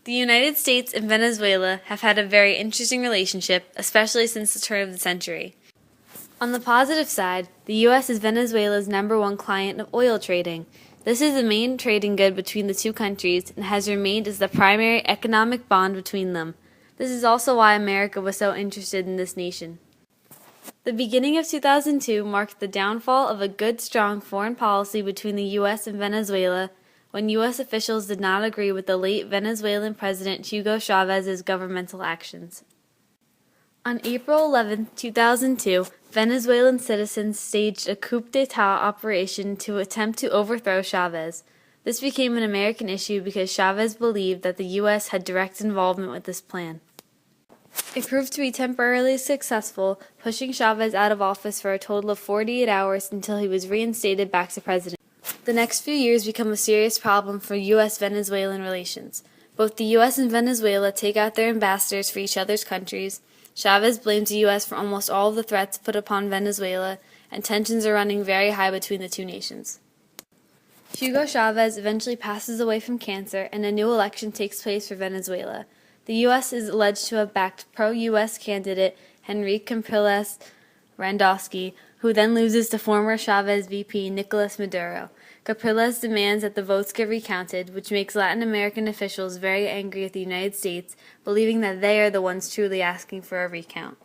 The United States and Venezuela have had a very interesting relationship, especially since the turn of the century. On the positive side, the U.S. is Venezuela's #1 client of oil trading. This is the main trading good between the two countries and has remained as the primary economic bond between them. This is also why America was so interested in this nation. The beginning of 2002 marked the downfall of a good, strong foreign policy between the U.S. and Venezuela when U.S. officials did not agree with the late Venezuelan President Hugo Chávez's governmental actions. On April 11, 2002, Venezuelan citizens staged a coup d'état operation to attempt to overthrow Chávez. This became an American issue because Chávez believed that the U.S. had direct involvement with this plan. It proved to be temporarily successful, pushing Chávez out of office for a total of 48 hours until he was reinstated back to president. The next few years become a serious problem for U.S.-Venezuelan relations. Both the U.S. and Venezuela take out their ambassadors for each other's countries. Chávez blames the U.S. for almost all of the threats put upon Venezuela, and tensions are running very high between the two nations. Hugo Chávez eventually passes away from cancer, and a new election takes place for Venezuela. The U.S. is alleged to have backed pro-U.S. candidate Henrique Capriles Randowski, who then loses to former Chávez VP Nicolas Maduro. Capriles demands that the votes get recounted, which makes Latin American officials very angry at the United States, believing that they are the ones truly asking for a recount.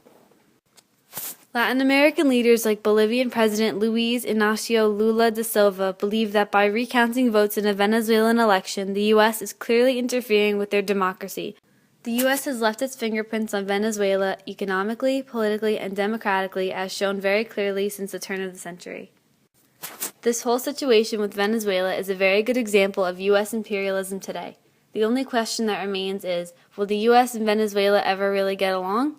Latin American leaders like Bolivian President Luis Ignacio Lula da Silva believe that by recounting votes in a Venezuelan election, the U.S. is clearly interfering with their democracy. The U.S. has left its fingerprints on Venezuela economically, politically, and democratically, as shown very clearly since the turn of the century. This whole situation with Venezuela is a very good example of U.S. imperialism today. The only question that remains is, will the U.S. and Venezuela ever really get along?